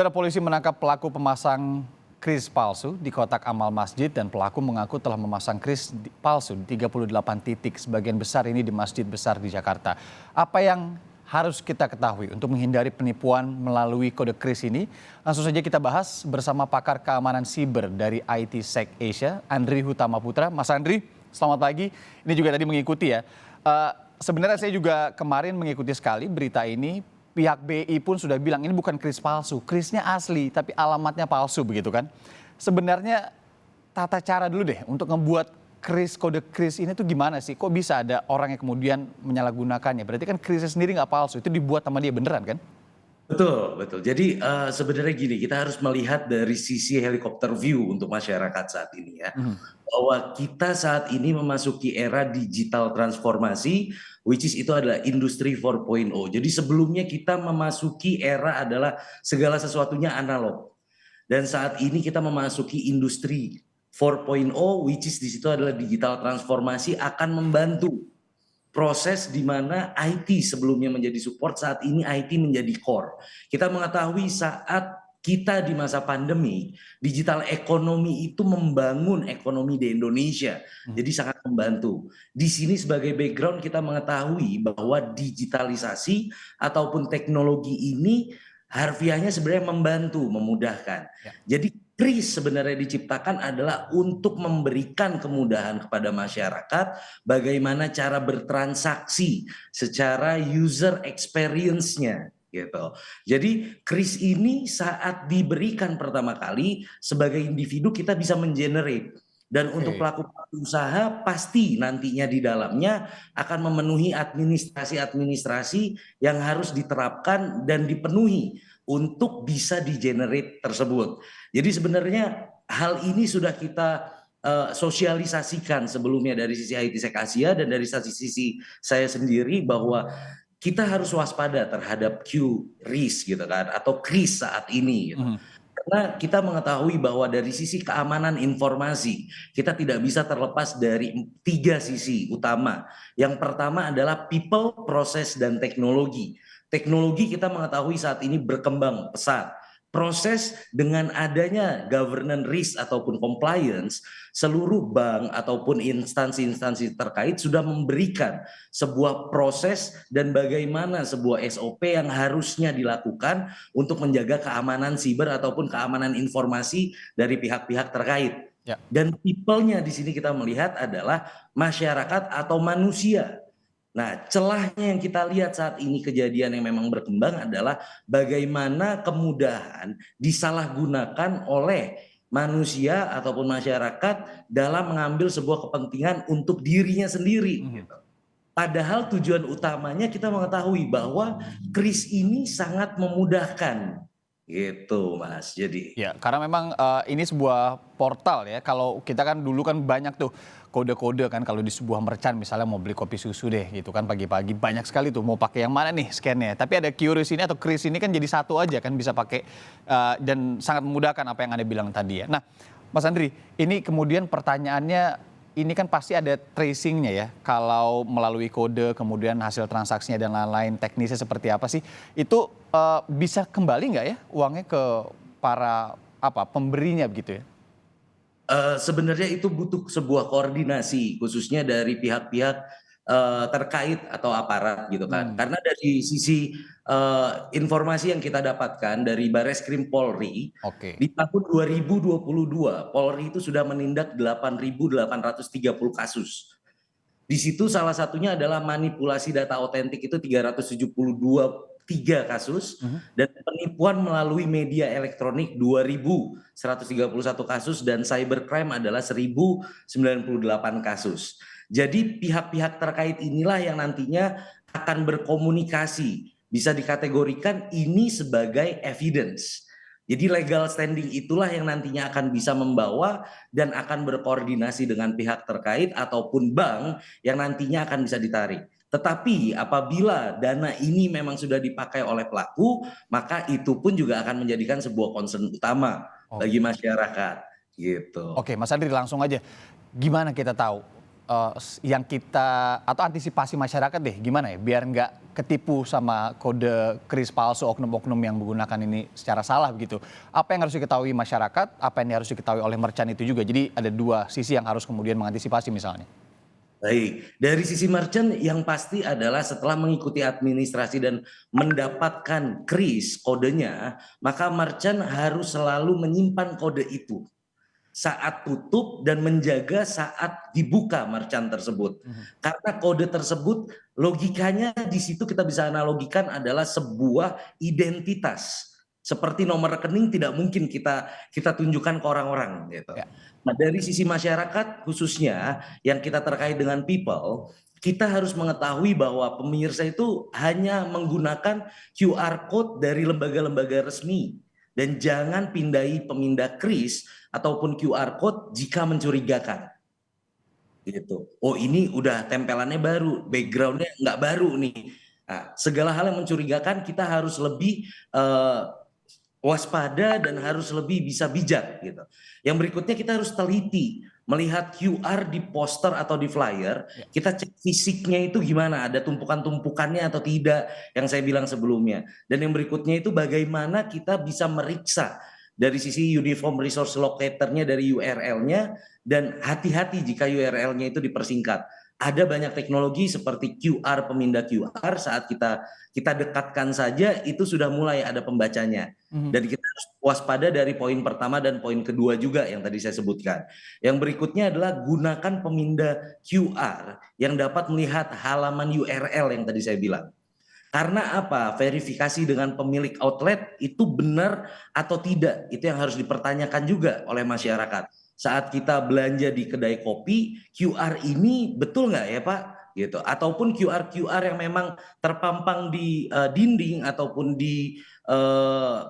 Saudara, polisi menangkap pelaku pemasang kris palsu di kotak amal masjid dan pelaku mengaku telah memasang kris palsu di 38 titik, sebagian besar ini di masjid besar di Jakarta. Apa yang harus kita ketahui untuk menghindari penipuan melalui kode kris ini? Langsung saja kita bahas bersama pakar keamanan siber dari IT Sec Asia, Andri Hutama Putra. Mas Andri, selamat pagi. Ini juga tadi mengikuti ya. Sebenarnya saya juga kemarin mengikuti sekali berita ini. Pihak BI pun sudah bilang ini bukan kris palsu, krisnya asli tapi alamatnya palsu begitu kan. Sebenarnya tata cara dulu deh untuk ngebuat kode kris ini tuh gimana sih? Kok bisa ada orang yang kemudian menyalahgunakannya? Berarti kan krisnya sendiri nggak palsu, itu dibuat sama dia beneran kan? Betul, betul. Jadi sebenarnya gini, kita harus melihat dari sisi helikopter view untuk masyarakat saat ini ya. Mhm. Bahwa kita saat ini memasuki era digital transformasi, which is itu adalah industri 4.0. Jadi sebelumnya kita memasuki era adalah segala sesuatunya analog. Dan saat ini kita memasuki industri 4.0, which is di situ adalah digital transformasi akan membantu proses di mana IT sebelumnya menjadi support, saat ini IT menjadi core. Kita mengetahui saat kita di masa pandemi, digital ekonomi itu membangun ekonomi di Indonesia. Jadi sangat membantu. Di sini sebagai background kita mengetahui bahwa digitalisasi ataupun teknologi ini harfiahnya sebenarnya membantu, memudahkan. Ya. Jadi kris sebenarnya diciptakan adalah untuk memberikan kemudahan kepada masyarakat bagaimana cara bertransaksi secara user experience-nya gitu. Jadi kris ini saat diberikan pertama kali sebagai individu kita bisa mengenerate, dan untuk Oke. pelaku-pelaku usaha pasti nantinya di dalamnya akan memenuhi administrasi-administrasi yang harus diterapkan dan dipenuhi untuk bisa di-generate tersebut. Jadi sebenarnya hal ini sudah kita sosialisasikan sebelumnya dari sisi IT Sec Asia dan dari sisi saya sendiri, bahwa kita harus waspada terhadap QRIS gitu kan, atau kris saat ini gitu. Mhm. Karena kita mengetahui bahwa dari sisi keamanan informasi kita tidak bisa terlepas dari tiga sisi utama. Yang pertama adalah people, proses, dan teknologi. Teknologi kita mengetahui saat ini berkembang pesat. Proses dengan adanya governance risk ataupun compliance, seluruh bank ataupun instansi-instansi terkait sudah memberikan sebuah proses dan bagaimana sebuah SOP yang harusnya dilakukan untuk menjaga keamanan siber ataupun keamanan informasi dari pihak-pihak terkait. Ya. Dan people-nya di sini kita melihat adalah masyarakat atau manusia. Nah, celahnya yang kita lihat saat ini, kejadian yang memang berkembang adalah bagaimana kemudahan disalahgunakan oleh manusia ataupun masyarakat dalam mengambil sebuah kepentingan untuk dirinya sendiri Mhm. gitu. Padahal tujuan utamanya kita mengetahui bahwa kris ini sangat memudahkan gitu, Mas. Jadi Ya, karena memang ini sebuah portal ya. Kalau kita kan dulu kan banyak tuh kode-kode kan kalau di sebuah merchant misalnya mau beli kopi susu deh gitu kan pagi-pagi banyak sekali tuh mau pakai yang mana nih scan-nya. Tapi ada QRIS ini atau kris ini kan jadi satu aja kan bisa pakai dan sangat memudahkan apa yang Anda bilang tadi ya. Nah, Mas Andri, ini kemudian pertanyaannya ini kan pasti ada tracing-nya ya. Kalau melalui kode kemudian hasil transaksinya dan lain-lain teknisnya seperti apa sih? Itu bisa kembali nggak ya uangnya ke para pemberinya begitu ya? Sebenarnya itu butuh sebuah koordinasi khususnya dari pihak-pihak terkait atau aparat gitu kan. Hmm. Karena dari sisi informasi yang kita dapatkan dari Bareskrim Polri, Oke. di tahun 2022 Polri itu sudah menindak 8.830 kasus. Di situ salah satunya adalah manipulasi data otentik itu 372 kasus, Mhm. dan penipuan melalui media elektronik 2.131 kasus, dan cybercrime adalah 1.098 kasus. Jadi pihak-pihak terkait inilah yang nantinya akan berkomunikasi. Bisa dikategorikan ini sebagai evidence. Jadi legal standing itulah yang nantinya akan bisa membawa dan akan berkoordinasi dengan pihak terkait ataupun bank yang nantinya akan bisa ditarik. Tetapi apabila dana ini memang sudah dipakai oleh pelaku, maka itu pun juga akan menjadikan sebuah concern utama bagi Oke. masyarakat gitu. Oke, Mas Andri langsung aja. Gimana kita tahu? yang kita atau antisipasi masyarakat deh gimana ya biar nggak ketipu sama kode kris palsu oknum-oknum yang menggunakan ini secara salah begitu. Apa yang harus diketahui masyarakat, apa yang harus diketahui oleh merchant itu juga. Jadi ada dua sisi yang harus kemudian mengantisipasi misalnya. Baik, dari sisi merchant yang pasti adalah setelah mengikuti administrasi dan mendapatkan kris kodenya, maka merchant harus selalu menyimpan kode itu saat tutup dan menjaga saat dibuka merchant tersebut. Karena kode tersebut logikanya di situ kita bisa analogikan adalah sebuah identitas. Seperti nomor rekening tidak mungkin kita tunjukkan ke orang-orang gitu. Ya. Nah, dari sisi masyarakat khususnya yang kita terkait dengan people, kita harus mengetahui bahwa pemirsa itu hanya menggunakan QR code dari lembaga-lembaga resmi dan jangan pindai pemindah kris ataupun QR code jika mencurigakan. Gitu. Oh ini udah tempelannya baru, backgroundnya nggak baru nih. Nah, segala hal yang mencurigakan kita harus lebih waspada dan harus lebih bisa bijak gitu. Yang berikutnya kita harus teliti melihat QR di poster atau di flyer, kita cek fisiknya itu gimana, ada tumpukan-tumpukannya atau tidak yang saya bilang sebelumnya. Dan yang berikutnya itu bagaimana kita bisa meriksa dari sisi uniform resource locator-nya dari URL-nya dan hati-hati jika URL-nya itu dipersingkat. Ada banyak teknologi seperti QR, pemindah QR saat kita dekatkan saja itu sudah mulai ada pembacanya. Dan kita harus waspada dari poin pertama dan poin kedua juga yang tadi saya sebutkan. Yang berikutnya adalah gunakan pemindah QR yang dapat melihat halaman URL yang tadi saya bilang. Karena apa? Verifikasi dengan pemilik outlet itu benar atau tidak, itu yang harus dipertanyakan juga oleh masyarakat. Saat kita belanja di kedai kopi, QR ini betul nggak ya Pak? Gitu. Ataupun QR yang memang terpampang di dinding ataupun di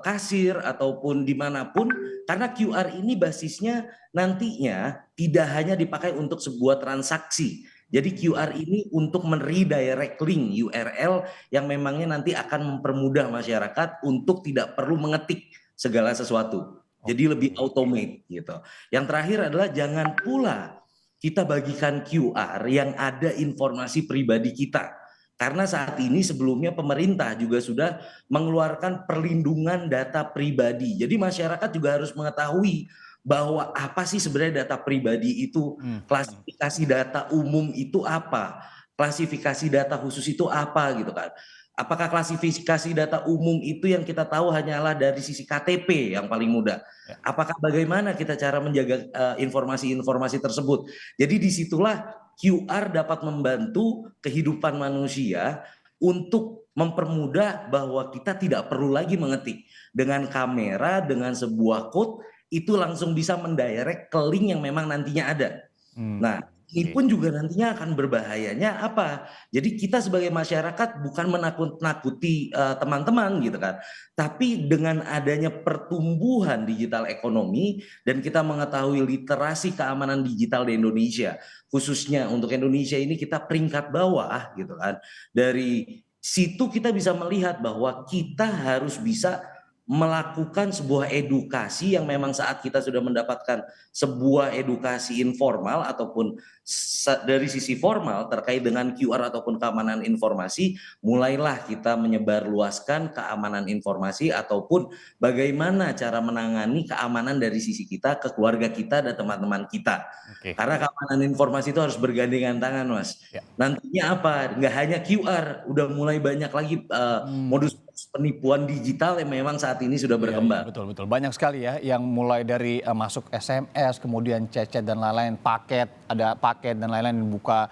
kasir ataupun dimanapun, karena QR ini basisnya nantinya tidak hanya dipakai untuk sebuah transaksi. Jadi QR ini untuk meredirect link URL yang memangnya nanti akan mempermudah masyarakat untuk tidak perlu mengetik segala sesuatu. Jadi lebih automate gitu. Yang terakhir adalah jangan pula kita bagikan QR yang ada informasi pribadi kita. Karena saat ini sebelumnya pemerintah juga sudah mengeluarkan perlindungan data pribadi. Jadi masyarakat juga harus mengetahui bahwa apa sih sebenarnya data pribadi itu, klasifikasi data umum itu apa, klasifikasi data khusus itu apa gitu kan. Apakah klasifikasi data umum itu yang kita tahu hanyalah dari sisi KTP yang paling mudah? Apakah bagaimana kita cara menjaga informasi-informasi tersebut? Jadi disitulah QR dapat membantu kehidupan manusia untuk mempermudah bahwa kita tidak perlu lagi mengetik. Dengan kamera, dengan sebuah code, itu langsung bisa mendirect ke link yang memang nantinya ada. Nah, ini pun juga nantinya akan berbahayanya apa? Jadi kita sebagai masyarakat bukan menakut-nakuti teman-teman gitu kan. Tapi dengan adanya pertumbuhan digital ekonomi dan kita mengetahui literasi keamanan digital di Indonesia, khususnya untuk Indonesia ini kita peringkat bawah gitu kan. Dari situ kita bisa melihat bahwa kita harus bisa melakukan sebuah edukasi yang memang saat kita sudah mendapatkan sebuah edukasi informal ataupun dari sisi formal terkait dengan QR ataupun keamanan informasi, mulailah kita menyebarluaskan keamanan informasi ataupun bagaimana cara menangani keamanan dari sisi kita ke keluarga kita dan teman-teman kita. Karena keamanan informasi itu harus bergandengan tangan, Mas. Nantinya apa? Nggak hanya QR, udah mulai banyak lagi modus penipuan digital yang memang saat ini sudah berkembang. Betul, betul. Banyak sekali ya yang mulai dari masuk SMS, kemudian chat-chat dan lain-lain, ada paket dan lain-lain, buka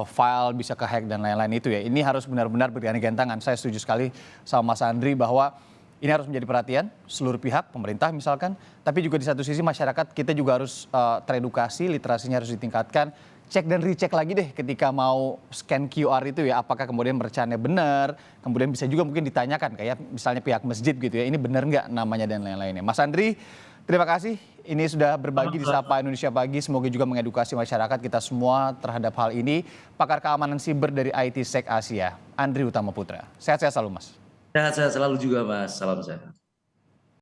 file, bisa ke-hack dan lain-lain itu ya. Ini harus benar-benar bergandengan tangan. Saya setuju sekali sama Mas Andri bahwa ini harus menjadi perhatian seluruh pihak, pemerintah misalkan, tapi juga di satu sisi masyarakat kita juga harus teredukasi, literasinya harus ditingkatkan. Cek dan recheck lagi deh ketika mau scan QR itu ya, apakah kemudian merchantnya benar, kemudian bisa juga mungkin ditanyakan kayak misalnya pihak masjid gitu ya, ini benar nggak namanya dan lain-lainnya. Mas Andri, terima kasih. Ini sudah berbagi di Sapa Indonesia Pagi, semoga juga mengedukasi masyarakat kita semua terhadap hal ini. Pakar keamanan siber dari IT Sec Asia, Andri Utama Putra. Sehat-sehat selalu Mas. Sehat-sehat selalu juga Mas, salam sehat.